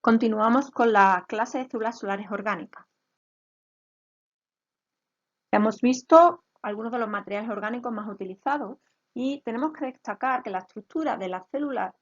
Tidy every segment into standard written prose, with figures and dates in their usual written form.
Continuamos con la clase de células solares orgánicas. Hemos visto algunos de los materiales orgánicos más utilizados y tenemos que destacar que la estructura de las células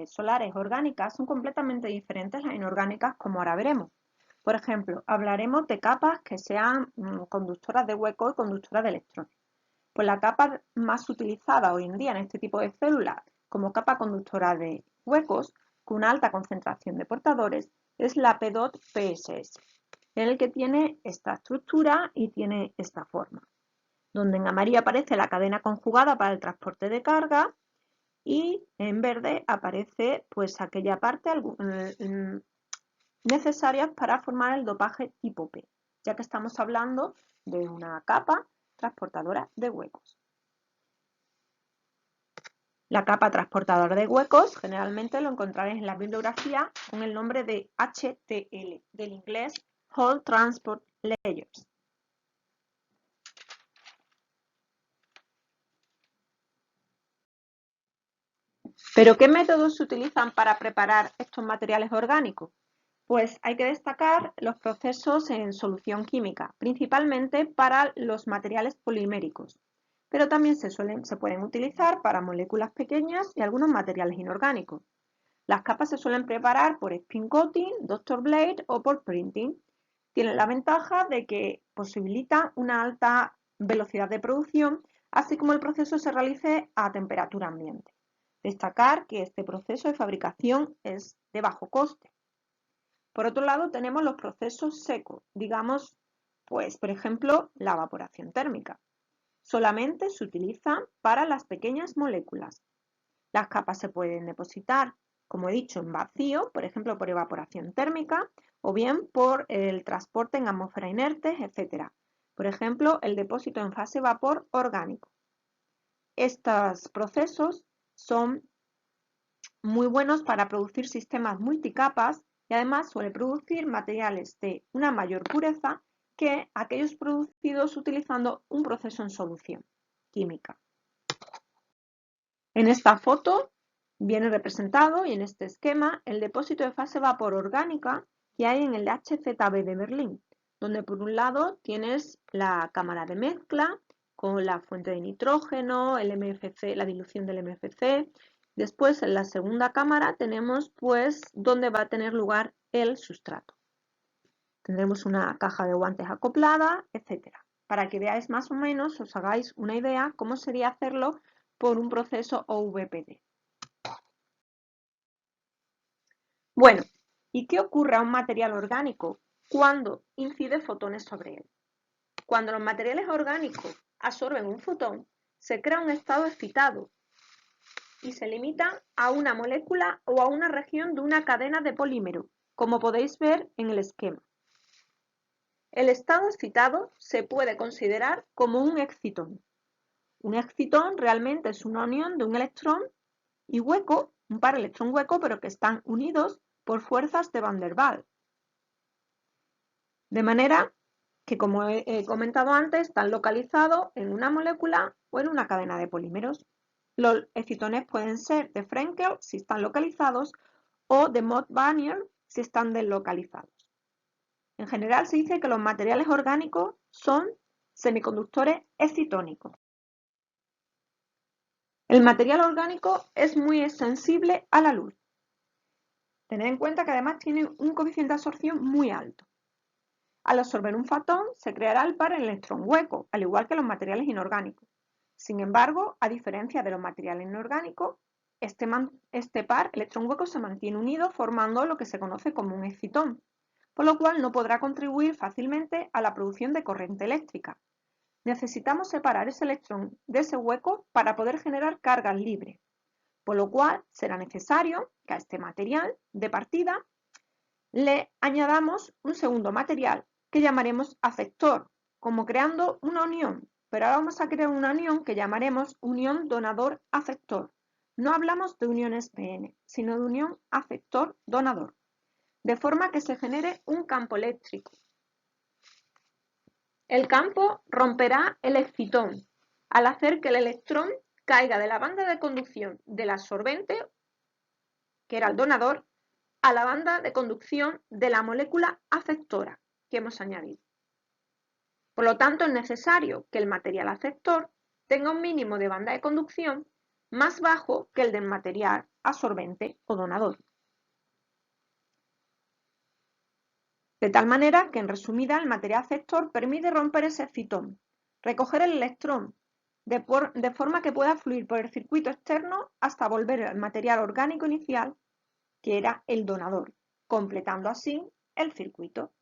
solares orgánicas son completamente diferentes a las inorgánicas, como ahora veremos. Por ejemplo, hablaremos de capas que sean conductoras de hueco y conductoras de electrones. Pues la capa más utilizada hoy en día en este tipo de células como capa conductora de huecos con una alta concentración de portadores es la P2PSS, en el que tiene esta estructura y tiene esta forma, donde en amarillo aparece la cadena conjugada para el transporte de carga y en verde aparece pues aquella parte necesarias para formar el dopaje tipo P, ya que estamos hablando de una capa transportadora de huecos. La capa transportadora de huecos generalmente lo encontraréis en la bibliografía con el nombre de HTL, del inglés Hole Transport Layers. ¿Pero qué métodos se utilizan para preparar estos materiales orgánicos? Pues hay que destacar los procesos en solución química, principalmente para los materiales poliméricos, pero también se pueden utilizar para moléculas pequeñas y algunos materiales inorgánicos. Las capas se suelen preparar por spin coating, doctor blade o por printing. Tienen la ventaja de que posibilitan una alta velocidad de producción, así como el proceso se realice a temperatura ambiente. Destacar que este proceso de fabricación es de bajo coste. Por otro lado, tenemos los procesos secos, digamos, pues por ejemplo, la evaporación térmica. Solamente se utilizan para las pequeñas moléculas. Las capas se pueden depositar, como he dicho, en vacío, por ejemplo, por evaporación térmica, o bien por el transporte en atmósfera inerte, etc. Por ejemplo, el depósito en fase vapor orgánico. Estos procesos son muy buenos para producir sistemas multicapas y además suele producir materiales de una mayor pureza que aquellos producidos utilizando un proceso en solución química. En esta foto viene representado y en este esquema el depósito de fase vapor orgánica que hay en el HZB de Berlín, donde por un lado tienes la cámara de mezcla con la fuente de nitrógeno, el MFC, la dilución del MFC. Después en la segunda cámara tenemos pues donde va a tener lugar el sustrato. Tendremos una caja de guantes acoplada, etcétera, para que veáis más o menos, os hagáis una idea cómo sería hacerlo por un proceso OVPD. Bueno, ¿y qué ocurre a un material orgánico cuando incide fotones sobre él? Cuando los materiales orgánicos absorben un fotón, se crea un estado excitado y se limita a una molécula o a una región de una cadena de polímero, como podéis ver en el esquema. El estado excitado se puede considerar como un excitón. Un excitón realmente es una unión de un electrón y hueco, un par electrón-hueco, pero que están unidos por fuerzas de Van der Waals. De manera que, como he comentado antes, están localizados en una molécula o en una cadena de polímeros. Los excitones pueden ser de Frenkel si están localizados o de Mott-Wannier si están deslocalizados. En general se dice que los materiales orgánicos son semiconductores excitónicos. El material orgánico es muy sensible a la luz. Tened en cuenta que además tiene un coeficiente de absorción muy alto. Al absorber un fotón se creará el par electrón hueco, al igual que los materiales inorgánicos. Sin embargo, a diferencia de los materiales inorgánicos, este par electrón hueco se mantiene unido formando lo que se conoce como un excitón, por lo cual no podrá contribuir fácilmente a la producción de corriente eléctrica. Necesitamos separar ese electrón de ese hueco para poder generar cargas libres, por lo cual será necesario que a este material de partida le añadamos un segundo material que llamaremos afector, como creando una unión, pero ahora vamos a crear una unión que llamaremos unión donador-afector. No hablamos de uniones PN, sino de unión afector-donador, de forma que se genere un campo eléctrico. El campo romperá el excitón al hacer que el electrón caiga de la banda de conducción del absorbente, que era el donador, a la banda de conducción de la molécula aceptora que hemos añadido. Por lo tanto, es necesario que el material aceptor tenga un mínimo de banda de conducción más bajo que el del material absorbente o donador. De tal manera que, en resumida, el material aceptor permite romper ese excitón, recoger el electrón, de forma que pueda fluir por el circuito externo hasta volver al material orgánico inicial, que era el donador, completando así el circuito.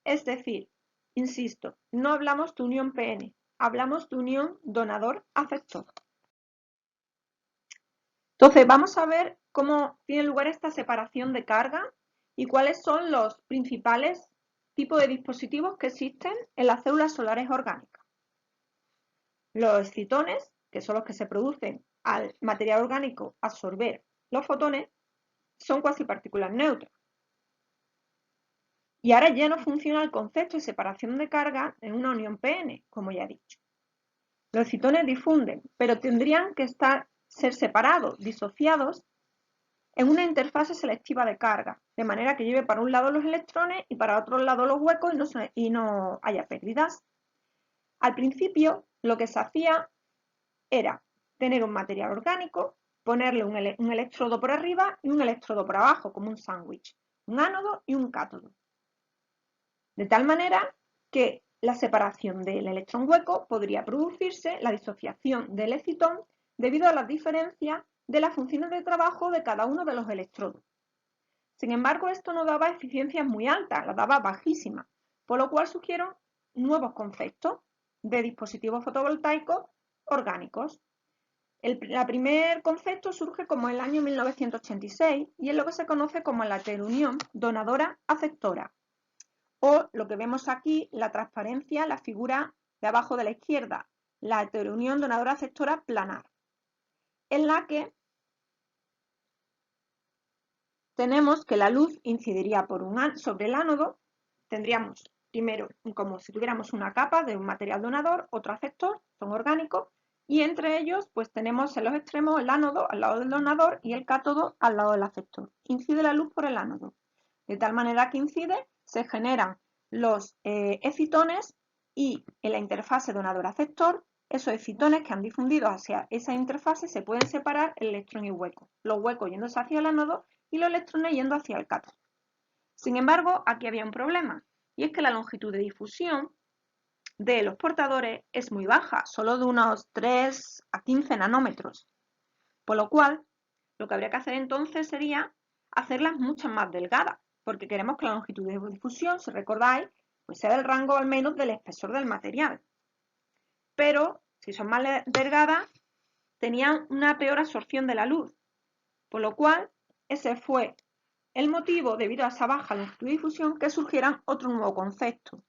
Es decir, insisto, no hablamos de unión PN, hablamos de unión donador-aceptor. Entonces, vamos a ver cómo tiene lugar esta separación de carga y cuáles son los principales tipos de dispositivos que existen en las células solares orgánicas. Los excitones, que son los que se producen al material orgánico absorber los fotones, son cuasipartículas neutras. Y ahora ya no funciona el concepto de separación de carga en una unión PN, como ya he dicho. Los excitones difunden, pero tendrían que ser separados, disociados, en una interfase selectiva de carga, de manera que lleve para un lado los electrones y para otro lado los huecos y no haya pérdidas. Al principio, lo que se hacía era tener un material orgánico, ponerle un electrodo por arriba y un electrodo por abajo, como un sándwich, un ánodo y un cátodo. De tal manera que la separación del electrón hueco podría producirse la disociación del excitón debido a las diferencias de las funciones de trabajo de cada uno de los electrodos. Sin embargo, esto no daba eficiencias muy altas, las daba bajísimas, por lo cual surgieron nuevos conceptos de dispositivos fotovoltaicos orgánicos. El primer concepto surge como en el año 1986 y es lo que se conoce como la heteronión donadora-aceptora, o lo que vemos aquí, la transparencia, la figura de abajo de la izquierda, la heteronión donadora-aceptora planar, en la que tenemos que la luz incidiría sobre el ánodo. Tendríamos primero como si tuviéramos una capa de un material donador, otro aceptor, son orgánicos, y entre ellos pues tenemos en los extremos el ánodo al lado del donador y el cátodo al lado del aceptor. Incide la luz por el ánodo. De tal manera que incide, se generan los excitones y en la interfase donador-aceptor, esos excitones que han difundido hacia esa interfase se pueden separar el electrón y hueco. Los huecos yéndose hacia el ánodo y los electrones yendo hacia el cátodo. Sin embargo, aquí había un problema, y es que la longitud de difusión de los portadores es muy baja, solo de unos 3 a 15 nanómetros, por lo cual lo que habría que hacer entonces sería hacerlas mucho más delgadas, porque queremos que la longitud de difusión, si recordáis, pues sea del rango al menos del espesor del material. Pero si son más delgadas, tenían una peor absorción de la luz, por lo cual ese fue el motivo, debido a esa baja longitud de difusión, que surgieran otro nuevo concepto.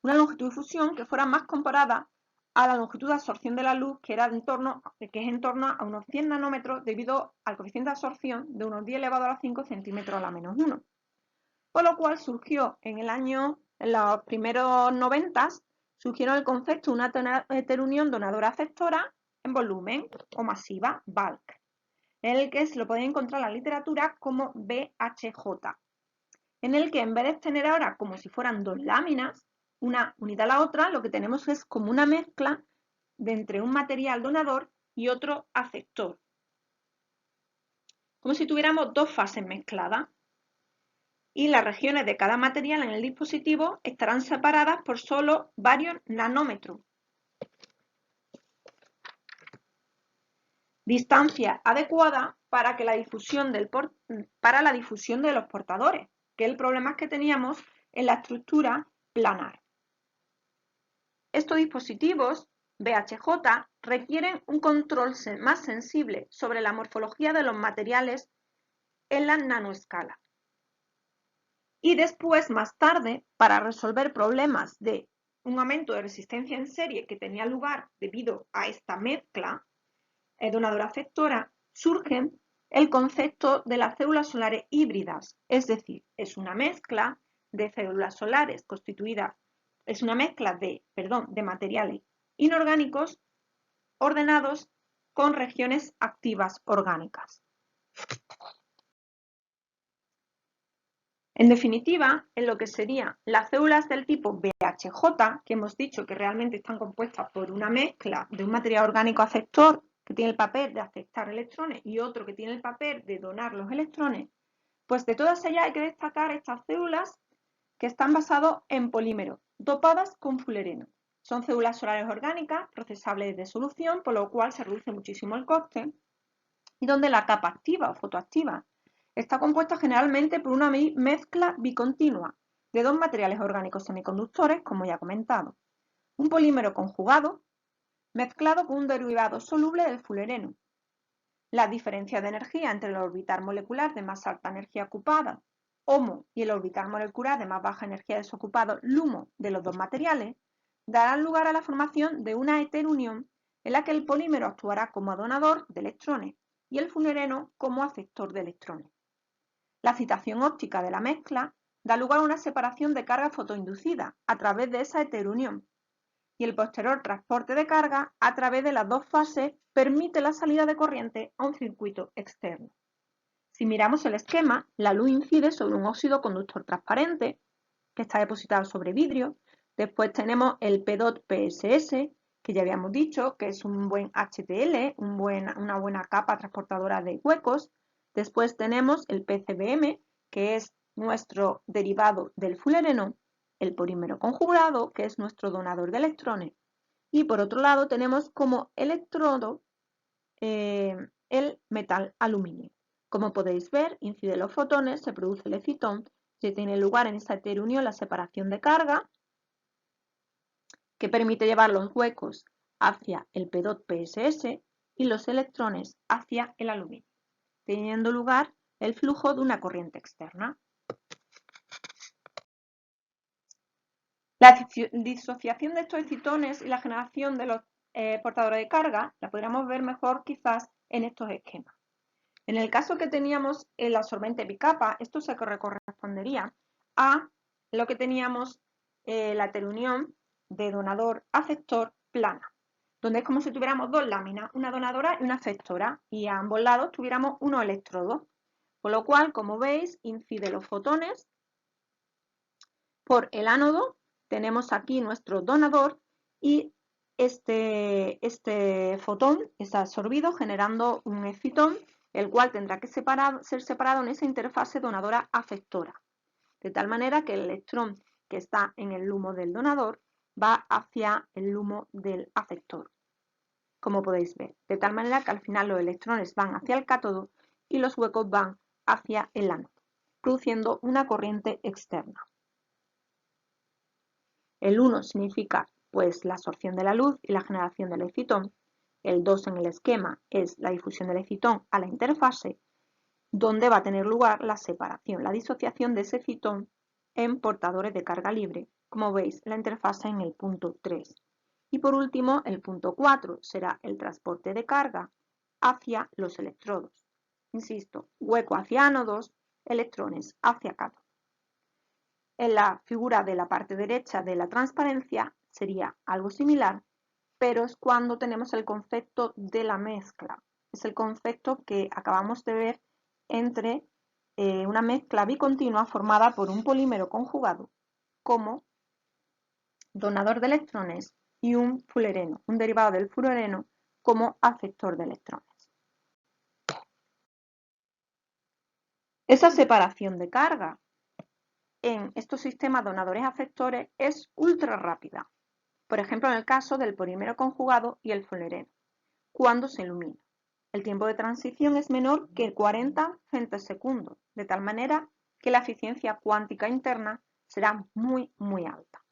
Una longitud de difusión que fuera más comparada a la longitud de absorción de la luz, que es en torno a unos 100 nanómetros, debido al coeficiente de absorción de unos 10 elevado a la 5 centímetros a la menos 1. Por lo cual surgió en los primeros 90, surgieron el concepto de una heteronión donadora-aceptora en volumen o masiva, bulk, en el que se lo podéis encontrar en la literatura como BHJ, en el que en vez de tener ahora como si fueran dos láminas, una unida a la otra, lo que tenemos es como una mezcla de entre un material donador y otro aceptor, como si tuviéramos dos fases mezcladas. Y las regiones de cada material en el dispositivo estarán separadas por solo varios nanómetros. Distancia adecuada para la difusión de los portadores, que es el problema que teníamos en la estructura planar. Estos dispositivos BHJ requieren un control más sensible sobre la morfología de los materiales en la nanoescala. Y después, más tarde, para resolver problemas de un aumento de resistencia en serie que tenía lugar debido a esta mezcla donadora-aceptora, surge el concepto de las células solares híbridas, es decir, es una mezcla de células solares es una mezcla de materiales inorgánicos ordenados con regiones activas orgánicas. En definitiva, en lo que serían las células del tipo BHJ, que hemos dicho que realmente están compuestas por una mezcla de un material orgánico aceptor que tiene el papel de aceptar electrones y otro que tiene el papel de donar los electrones, pues de todas ellas hay que destacar estas células que están basadas en polímeros, dopadas con fulereno. Son células solares orgánicas, procesables de solución, por lo cual se reduce muchísimo el coste, y donde la capa activa o fotoactiva está compuesta generalmente por una mezcla bicontinua de dos materiales orgánicos semiconductores, como ya he comentado. Un polímero conjugado mezclado con un derivado soluble del fulereno. La diferencia de energía entre el orbital molecular de más alta energía ocupada, HOMO, y el orbital molecular de más baja energía desocupado, LUMO, de los dos materiales, darán lugar a la formación de una heterunión en la que el polímero actuará como donador de electrones y el fulereno como aceptor de electrones. La excitación óptica de la mezcla da lugar a una separación de carga fotoinducida a través de esa heterunión, y el posterior transporte de carga a través de las dos fases permite la salida de corriente a un circuito externo. Si miramos el esquema, la luz incide sobre un óxido conductor transparente que está depositado sobre vidrio. Después tenemos el PEDOT PSS, que ya habíamos dicho que es un buen HTL, una buena capa transportadora de huecos. Después tenemos el PCBM, que es nuestro derivado del fulereno, el polímero conjugado, que es nuestro donador de electrones. Y por otro lado tenemos como electrodo el metal aluminio. Como podéis ver, inciden los fotones, se produce el excitón, se tiene lugar en esta heterunión la separación de carga, que permite llevar los huecos hacia el PEDOT PSS y los electrones hacia el aluminio, teniendo lugar el flujo de una corriente externa. La disociación de estos excitones y la generación de los portadores de carga la podríamos ver mejor quizás en estos esquemas. En el caso que teníamos el absorbente bicapa, esto se correspondería a lo que teníamos la heterunión de donador-aceptor plana, donde es como si tuviéramos dos láminas, una donadora y una aceptora, y a ambos lados tuviéramos unos electrodos, por lo cual, como veis, incide los fotones por el ánodo. Tenemos aquí nuestro donador y este fotón es absorbido generando un excitón, el cual tendrá que ser separado en esa interfase donadora-aceptora, de tal manera que el electrón que está en el LUMO del donador va hacia el LUMO del aceptor, como podéis ver, de tal manera que al final los electrones van hacia el cátodo y los huecos van hacia el ánodo, produciendo una corriente externa. El 1 significa pues la absorción de la luz y la generación del excitón. El 2 en el esquema es la difusión del excitón a la interfase, donde va a tener lugar la separación, la disociación de ese excitón en portadores de carga libre, como veis la interfase en el punto 3. Y por último, el punto 4 será el transporte de carga hacia los electrodos. Insisto, hueco hacia ánodos, electrones hacia cátodos. En la figura de la parte derecha de la transparencia sería algo similar, pero es cuando tenemos el concepto de la mezcla. Es el concepto que acabamos de ver entre una mezcla bicontinua formada por un polímero conjugado como donador de electrones y un fulereno, un derivado del fulereno como aceptor de electrones. Esa separación de carga en estos sistemas donadores-aceptores es ultra rápida. Por ejemplo, en el caso del polímero conjugado y el fulereno, cuando se ilumina. El tiempo de transición es menor que 40 femtosegundos, de tal manera que la eficiencia cuántica interna será muy alta.